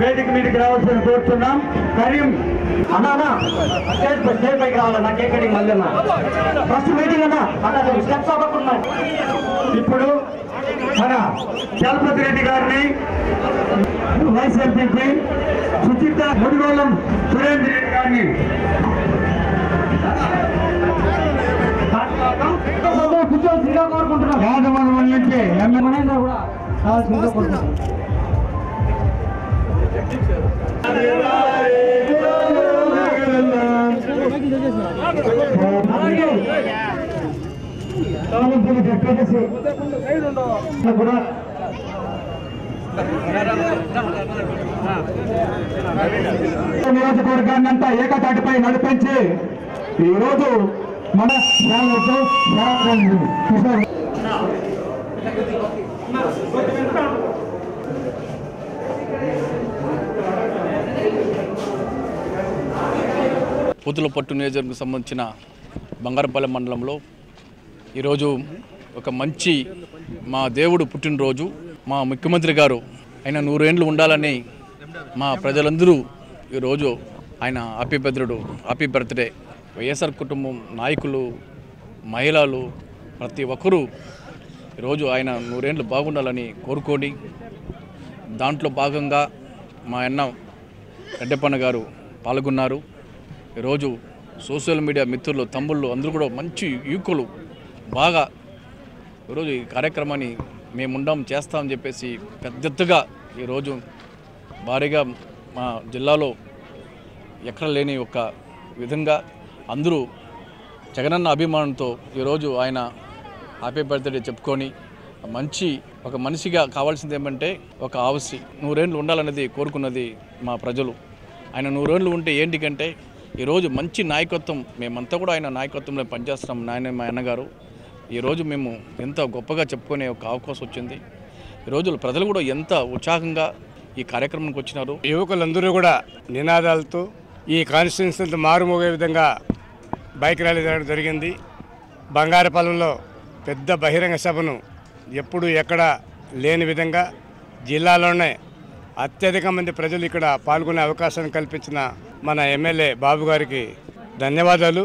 వేదిక మీదకి రావాల్సిన కోరుతున్నాం. కరీం అన్నా స్టేజ్ పైకి రావాలన్నా, కేక్ కటింగ్ మళ్ళీ ఫస్ట్ మీటింగ్ అన్నా స్టెప్స్ అవ్వకున్నాం. ఇప్పుడు మన చలపతి రెడ్డి గారిని, వైస్ ఎంపీ సుచిత ముడిగోళం సురేంద్ర రెడ్డి గారిని కోరుకుంటున్నాం. యాదవరం నుంచి ఎమ్మెల్యే కూడా కోరుకుంటున్నాం. నియోజకవర్గాన్ని అంతా ఏకతాటిపై నడిపించి ఈరోజు మన పూతలపట్టు నియోజకవర్గం సంబంధించిన బంగారపల్లి మండలంలో ఈరోజు ఒక మంచి మా దేవుడు పుట్టినరోజు. మా ముఖ్యమంత్రి గారు ఆయన 100 ఏళ్ళు ఉండాలని మా ప్రజలందరూ ఈరోజు ఆయన హ్యాపీ బర్త్డే వైఎస్ఆర్ కుటుంబం నాయకులు, మహిళలు ప్రతి ఒక్కరూ ఈరోజు ఆయన 100 ఏళ్ళు బాగుండాలని కోరుకోండి. దాంట్లో భాగంగా మా అన్న రెడ్డప్పన్న గారు పాల్గొన్నారు. ఈరోజు సోషల్ మీడియా మిత్రులు, తమ్ముళ్ళు అందరూ కూడా మంచి యువకులు బాగా ఈరోజు ఈ కార్యక్రమాన్ని మేముండం చేస్తామని చెప్పేసి పెద్ద ఎత్తుగా ఈరోజు భారీగా మా జిల్లాలో ఎక్కడ లేని ఒక విధంగా అందరూ జగనన్న అభిమానంతో ఈరోజు ఆయన హ్యాపీ బర్త్డే చెప్పుకొని ఒక మనిషిగా కావాల్సింది ఏమంటే ఒక ఆవసి 100 ఏళ్ళు ఉండాలనేది కోరుకున్నది మా ప్రజలు. ఆయన 100 ఏళ్ళు ఉంటే ఏంటికంటే ఈరోజు మంచి నాయకత్వం, మేమంతా కూడా ఆయన నాయకత్వంలో పనిచేస్తున్నాం. మా అన్నగారు ఈరోజు మేము ఎంత గొప్పగా చెప్పుకునే ఒక అవకాశం వచ్చింది. ఈరోజు ప్రజలు కూడా ఎంత ఉత్సాహంగా ఈ కార్యక్రమానికి వచ్చినారు. యువకులందరూ కూడా నినాదాలతో ఈ కాన్స్టిట్యున్సీతో మారుమోగే విధంగా బైక్ ర్యాలీ జరగడం జరిగింది. బంగారపాలెంలో పెద్ద బహిరంగ సభను ఎప్పుడు ఎక్కడ లేని విధంగా జిల్లాలోనే అత్యధిక మంది ప్రజలు ఇక్కడ పాల్గొనే అవకాశాన్ని కల్పించిన మన ఎమ్మెల్యే బాబు గారికి ధన్యవాదాలు.